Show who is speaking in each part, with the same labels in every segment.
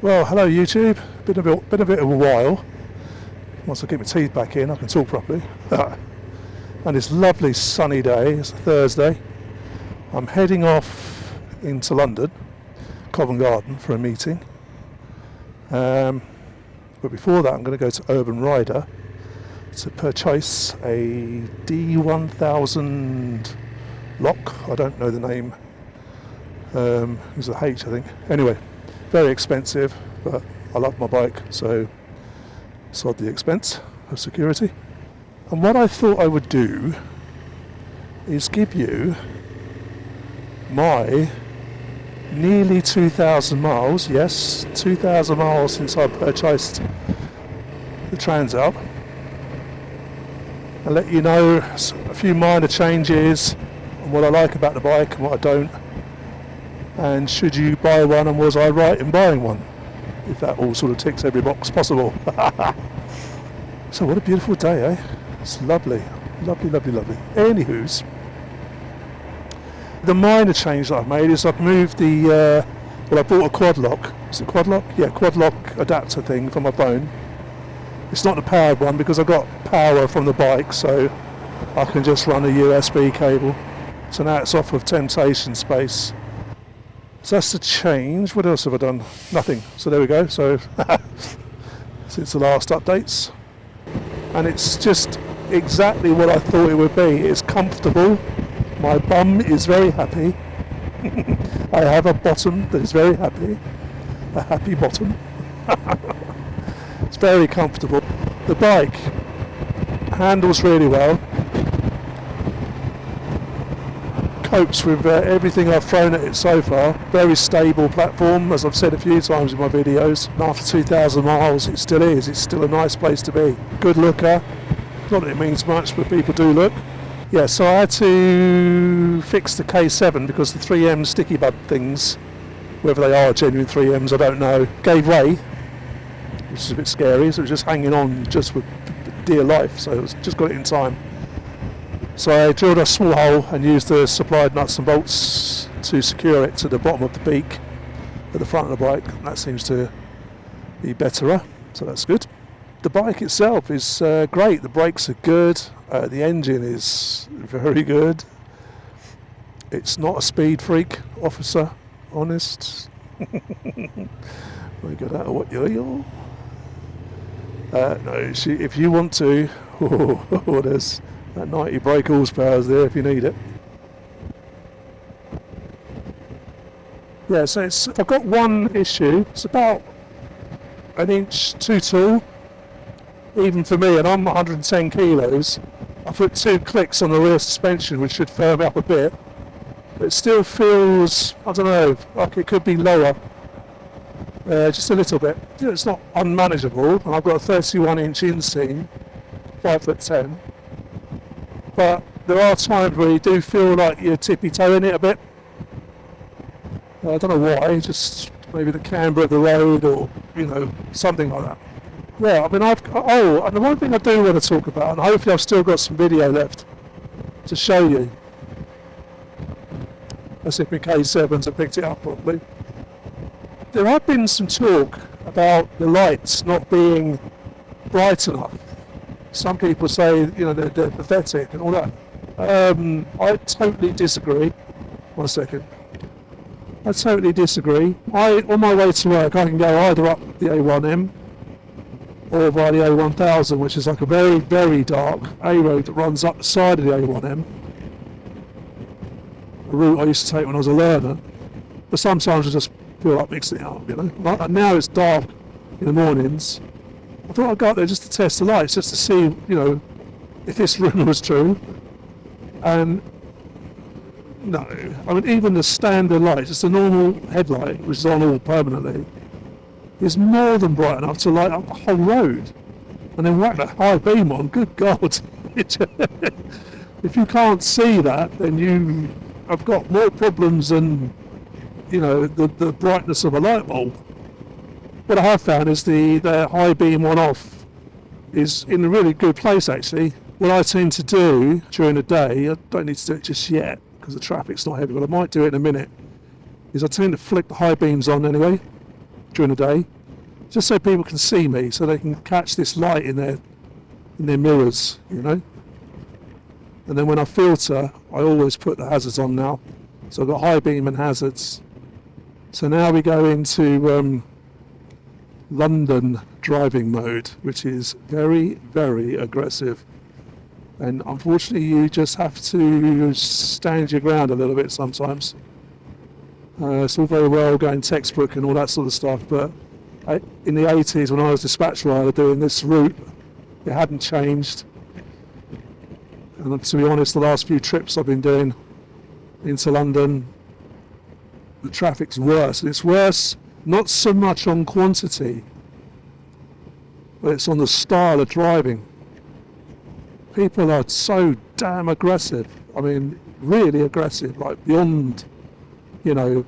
Speaker 1: Well, hello YouTube. Been a bit of a while. Once I get my teeth back in, I can talk properly. And it's a lovely sunny day. It's a Thursday. I'm heading off into London, Covent Garden, for a meeting. But before that, I'm going to go to Urban Rider to purchase a D1000 lock. I don't know the name. It's a H, I think. Anyway. Very expensive, but I love my bike, so sod the expense of security. And what I thought I would do is give you my nearly 2,000 miles, yes, 2,000 miles since I purchased the Transalp, and let you know a few minor changes and what I like about the bike and what I don't. And should you buy one, and was I right in buying one? If that all sort of ticks every box possible. So what a beautiful day, eh? It's lovely, lovely, lovely, lovely. Anywho's, the minor change that I've made is I've moved the, I bought a quad lock. Is it quad lock? Yeah, quad lock adapter thing for my phone. It's not the powered one because I've got power from the bike, so I can just run a USB cable. So now it's off of Temptation space. So that's the change. What else have I done? Nothing. So there we go. So since the last updates. And it's just exactly what I thought it would be. It's comfortable. My bum is very happy. I have a bottom that is very happy. A happy bottom. It's very comfortable. The bike handles really well. Copes with everything I've thrown at it so far. Very stable platform, as I've said a few times in my videos. And after 2,000 miles, it still is. It's still a nice place to be. Good looker. Not that it means much, but people do look. Yeah, so I had to fix the K7 because the 3M sticky bud things, whether they are genuine 3Ms, I don't know, gave way, which is a bit scary. So it was just hanging on just with dear life. So it's just got it in time. So I drilled a small hole and used the supplied nuts and bolts to secure it to the bottom of the beak at the front of the bike. That seems to be betterer, so that's good. The bike itself is great. The brakes are good. The engine is very good. It's not a speed freak, officer, honest. We got out of what you're. No, if you want to, there's that 90 brake horsepower is there if you need it. Yeah, so I've got one issue. It's about an inch too tall, even for me, and I'm 110 kilos. I put 2 clicks on the rear suspension, which should firm up a bit. But it still feels, I don't know, like it could be lower. Just a little bit. You know, it's not unmanageable, and I've got a 31-inch inseam, 5'10". But there are times where you do feel like you're tippy-toeing it a bit. I don't know why, just maybe the camber of the road or, you know, something like that. Yeah, I mean, and the one thing I do want to talk about, and hopefully I've still got some video left to show you. As if my K7s have picked it up properly. There have been some talk about the lights not being bright enough. Some people say, you know, they're pathetic and all that. I totally disagree. One second. I totally disagree. On my way to work, I can go either up the A1M or via the A1000, which is like a very, very dark A road that runs up the side of the A1M. A route I used to take when I was a learner. But sometimes I just feel like mixing it up, you know. And now it's dark in the mornings. I thought I'd go up there just to test the lights, just to see, you know, if this rumour was true. And no, I mean, even the standard light, just a normal headlight, which is on all permanently, is more than bright enough to light up the whole road. And then whack that high beam on, good God. If you can't see that, then you have got more problems than, you know, the brightness of a light bulb. What I have found is the high beam on-off is in a really good place, actually. What I tend to do during the day, I don't need to do it just yet because the traffic's not heavy, but I might do it in a minute, is I tend to flick the high beams on anyway, during the day, just so people can see me, so they can catch this light in their mirrors, you know. And then when I filter, I always put the hazards on now. So I've got high beam and hazards. So now we go into London driving mode, which is very, very aggressive. And unfortunately, you just have to stand your ground a little bit sometimes. It's all very well going textbook and all that sort of stuff, but in the 80s when I was dispatch rider doing this route, it hadn't changed. And to be honest, the last few trips I've been doing into London, the traffic's worse. And it's worse not so much on quantity, but it's on the style of driving. People are so damn aggressive. I mean, really aggressive, like beyond, you know,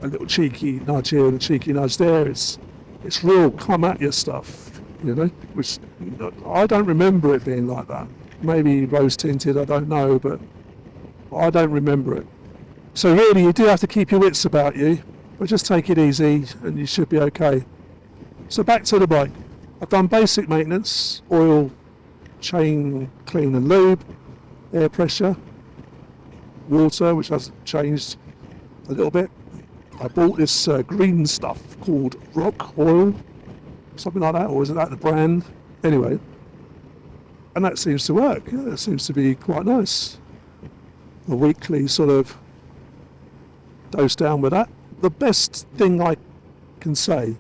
Speaker 1: a little cheeky nudge here and a cheeky nudge there. It's real come at you stuff, you know, which I don't remember it being like that. Maybe rose tinted, I don't know, but I don't remember it. So really, you do have to keep your wits about you, but just take it easy and you should be okay. So back to the bike. I've done basic maintenance, oil, chain clean and lube, air pressure, water, which has changed a little bit. I bought this green stuff called rock oil, something like that, or is it that the brand? Anyway, and that seems to work. Yeah, it seems to be quite nice. A weekly sort of dose down with that. The best thing I can say,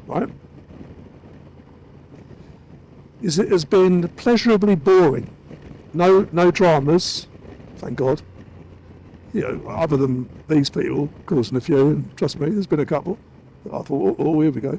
Speaker 1: right, is it has been pleasurably boring. No dramas, thank God. You know, other than these people causing a few, and trust me, there's been a couple. I thought, oh, here we go.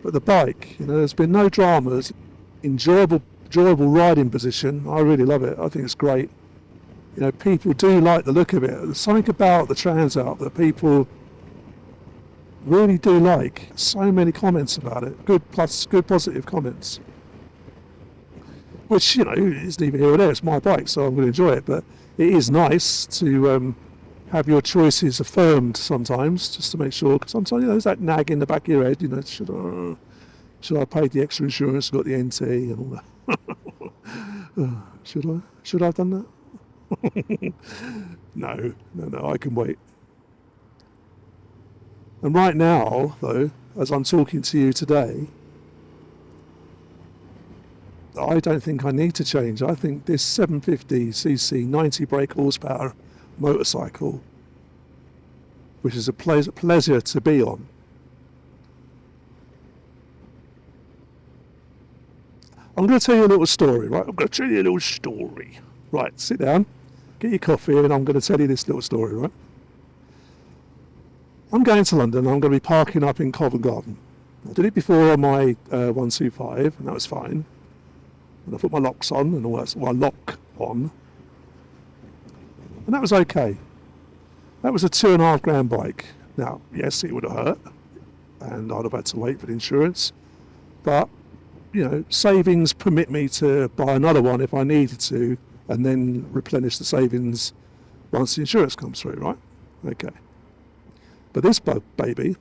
Speaker 1: But the bike, you know, there's been no dramas. Enjoyable riding position. I really love it. I think it's great. You know, people do like the look of it. There's something about the Transalp that people really do like. So many comments about it. Good positive comments. Which, you know, isn't even here or there. It's my bike, so I'm going to enjoy it. But it is nice to have your choices affirmed sometimes, just to make sure. Because sometimes, you know, there's that nag in the back of your head. You know, should I pay the extra insurance? Got the NT and all that. Should I? Should I have done that? No, I can wait. And right now, though, as I'm talking to you today, I don't think I need to change. I think this 750cc 90 brake horsepower motorcycle, which is a pleasure to be on, I'm going to tell you a little story, right? Right, sit down, get your coffee, and I'm going to tell you this little story, right? I'm going to London, I'm going to be parking up in Covent Garden. I did it before on my 125, and that was fine. And I put my locks on, and all that, my lock on. And that was okay. That was a £2.5 bike. Now, yes, it would have hurt, and I'd have had to wait for the insurance, but you know, savings permit me to buy another one if I needed to, and then replenish the savings once the insurance comes through, right? Okay. But this baby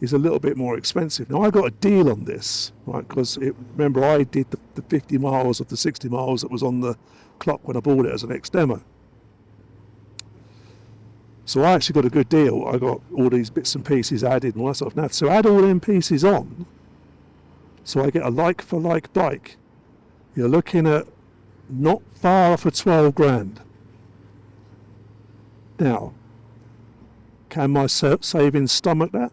Speaker 1: is a little bit more expensive. Now, I got a deal on this, right? Because remember, I did the 50 miles of the 60 miles that was on the clock when I bought it as an ex-demo. So I actually got a good deal. I got all these bits and pieces added and all that stuff. Now, to add all them pieces on, so I get a like-for-like bike, you're looking at not far off of 12 grand. Now, can my savings stomach that?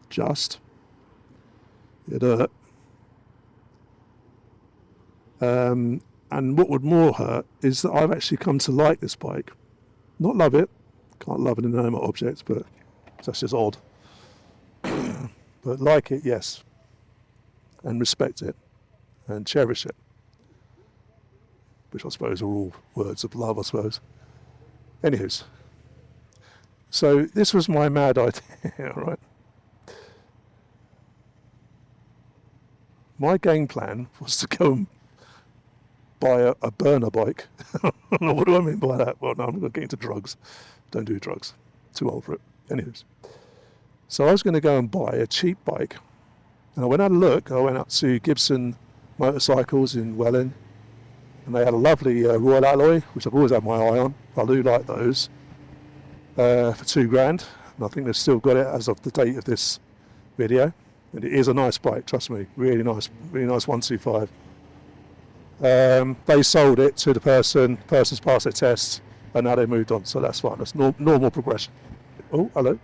Speaker 1: Just. It hurt. And what would more hurt is that I've actually come to like this bike. Not love it. Can't love an inanimate object, but that's just odd. But like it, yes. And respect it. And cherish it. Which I suppose are all words of love, I suppose. Anywho's. So this was my mad idea, right? My game plan was to go and buy a burner bike. What do I mean by that? Well, no, I'm going to get into drugs. Don't do drugs. Too old for it. Anyways. So I was going to go and buy a cheap bike. And when I had a look, I went up to Gibson Motorcycles in Welling, and they had a lovely Royal Alloy, which I've always had my eye on. I do like those, for £2,000. And I think they've still got it as of the date of this video. And it is a nice bike, trust me, really nice 125. They sold it to the person's passed their test, and now they moved on, so that's fine. That's normal progression. Oh, hello.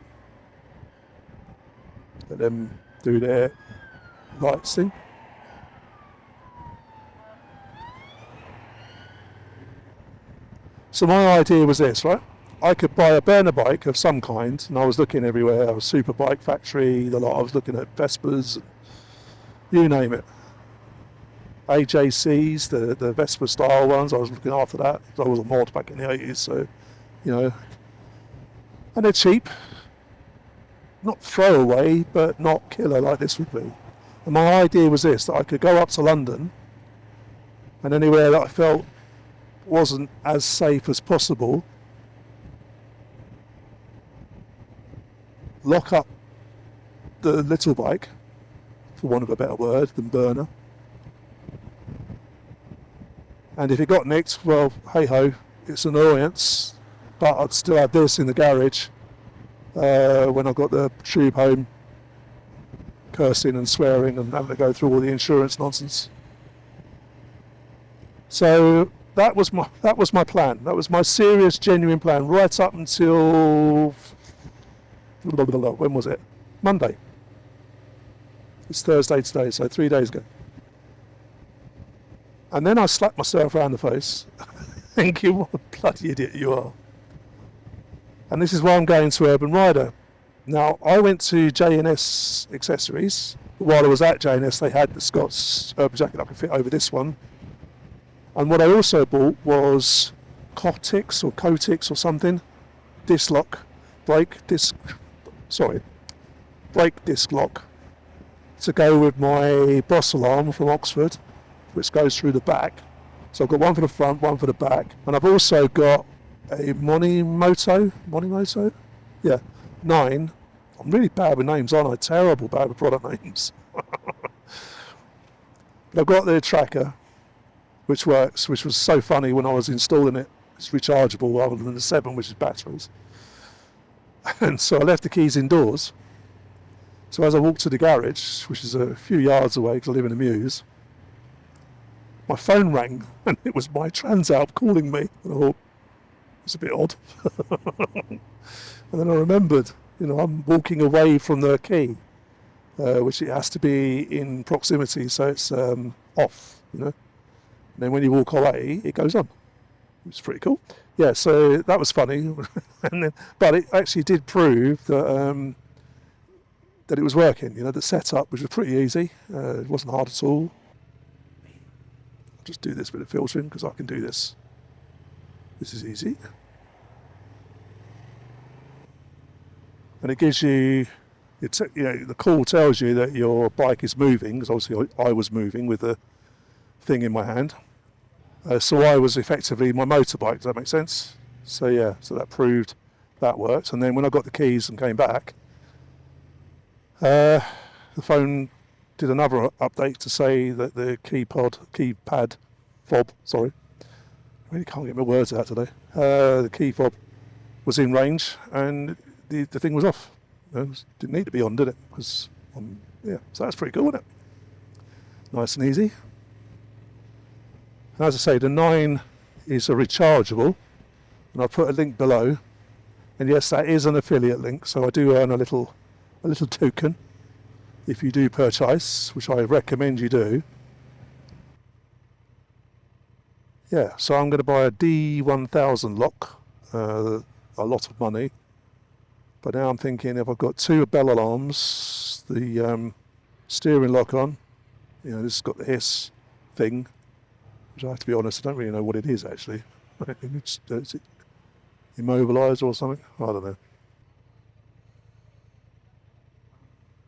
Speaker 1: Let them do their lights thing. So my idea was this, right? I could buy a burner bike of some kind, and I was looking everywhere. I was Super Bike Factory, the lot. I was looking at Vespers, you name it. AJCs, the Vespa style ones, I was looking after that. I was a mod back in the 80s, so, you know. And they're cheap. Not throwaway, but not killer like this would be. And my idea was this, that I could go up to London, and anywhere that I felt wasn't as safe as possible, lock up the little bike, for want of a better word than burner. And if it got nicked, well, hey ho, it's an annoyance, but I'd still have this in the garage when I got the tube home, cursing and swearing and having to go through all the insurance nonsense. So that was my plan. That was my serious, genuine plan, right up until, when was it? Monday. It's Thursday today, so 3 days ago. And then I slapped myself around the face, thinking, what a bloody idiot you are. And this is why I'm going to Urban Rider. Now, I went to J&S Accessories. While I was at J&S, they had the Scott's Urban jacket I could fit over this one. And what I also bought was Cotix or something, brake disc lock, to go with my Boss alarm from Oxford, which goes through the back. So I've got one for the front, one for the back, and I've also got a Monimoto, yeah, 9. I'm really bad with names, aren't I? Terrible bad with product names. But I've got the tracker, which works, which was so funny when I was installing it. It's rechargeable rather than the 7, which is batteries. And so I left the keys indoors. So as I walked to the garage, which is a few yards away because I live in a mews, my phone rang and it was my Transalp calling me. And I thought, it's a bit odd. And then I remembered, I'm walking away from the key, which it has to be in proximity, so it's off, And then when you walk away, it goes on, which is pretty cool. Yeah, so that was funny. But it actually did prove that that it was working. The setup, which was pretty easy. It wasn't hard at all. I'll just do this bit of filtering because I can do this. This is easy. And it gives you, the call tells you that your bike is moving, because obviously I was moving with the thing in my hand. So I was effectively my motorbike, does that make sense? So yeah, so that proved that worked. And then when I got the keys and came back, the phone did another update to say that the keypad fob, sorry, I really can't get my words out today. The key fob was in range and the thing was off. Didn't need to be on, did it? Because yeah, so that's pretty cool, isn't it? Nice and easy. And as I say, the 9 is a rechargeable, and I'll put a link below. And yes, that is an affiliate link, so I do earn a little token if you do purchase, which I recommend you do. Yeah, so I'm going to buy a D1000 lock, a lot of money. But now I'm thinking, if I've got 2 bell alarms, the steering lock on, this has got the hiss thing, which I have to be honest, I don't really know what it is actually. Is it immobiliser or something? I don't know.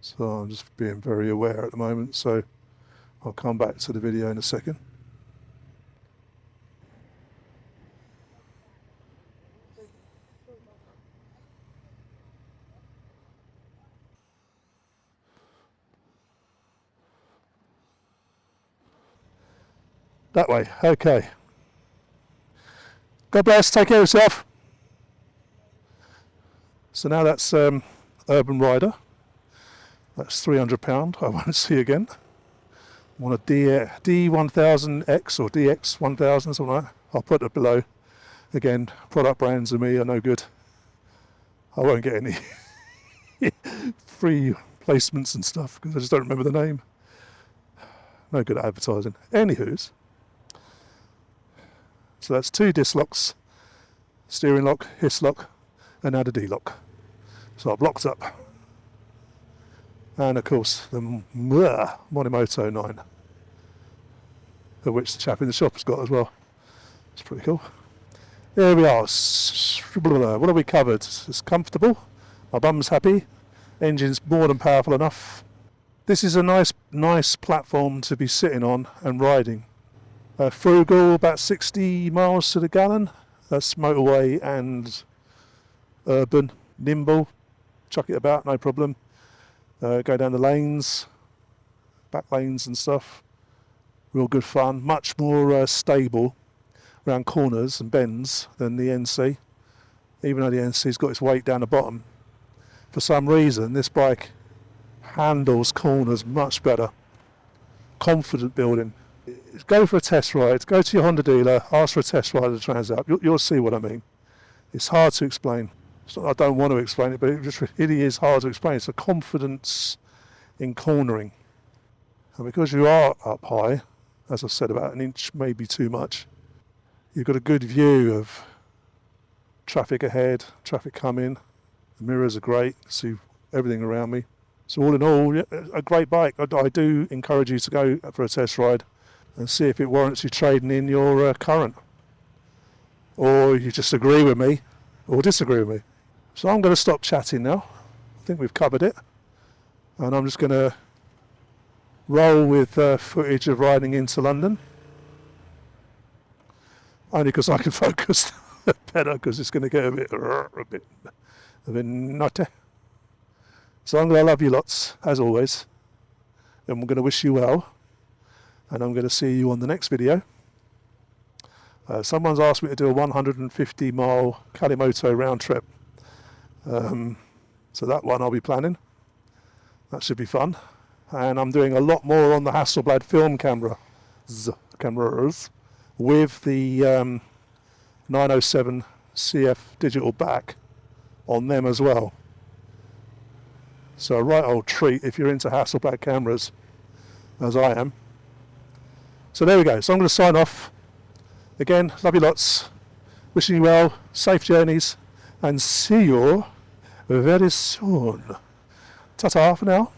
Speaker 1: So I'm just being very aware at the moment, so I'll come back to the video in a second. That way, okay. God bless, take care of yourself. So now that's Urban Rider. That's £300, I won't see again. I want a D1000 X or DX1000, something like that. I'll put it below. Again, product brands of me are no good. I won't get any free placements and stuff because I just don't remember the name. No good at advertising. Anywho's. So that's 2 disc locks, steering lock, Hislok, and now the D-lock. So I've locked up. And of course the Monimoto 9, of which the chap in the shop has got as well. It's pretty cool. There we are. What have we covered? It's comfortable. My bum's happy. Engine's more than powerful enough. This is a nice platform to be sitting on and riding. Frugal, about 60 miles to the gallon. That's motorway and urban. Nimble. Chuck it about, no problem. Go down the lanes, back lanes and stuff. Real good fun. Much more stable around corners and bends than the NC. Even though the NC's got its weight down the bottom. For some reason, this bike handles corners much better. Confident building. Go for a test ride. Go to your Honda dealer. Ask for a test ride of the Transalp. You'll see what I mean. It's hard to explain. It's not, I don't want to explain it, but it just really is hard to explain. It's a confidence in cornering. And because you are up high, as I said, about an inch, maybe too much, you've got a good view of traffic ahead, traffic coming. The mirrors are great, see everything around me. So all in all, a great bike. I do encourage you to go for a test ride and see if it warrants you trading in your current. Or you just agree with me or disagree with me. So I'm going to stop chatting now. I think we've covered it. And I'm just going to roll with footage of riding into London. Only because I can focus better, because it's going to get a bit nutty. So I'm going to love you lots, as always. And I'm going to wish you well. And I'm going to see you on the next video. Someone's asked me to do a 150 mile Kalimoto round trip. So that one I'll be planning. That should be fun. And I'm doing a lot more on the Hasselblad film cameras with the 907 CF digital back on them as well. So a right old treat if you're into Hasselblad cameras, as I am. So there we go. So I'm going to sign off. Again, love you lots. Wishing you well, safe journeys, and see you very soon. Ta-ta for now.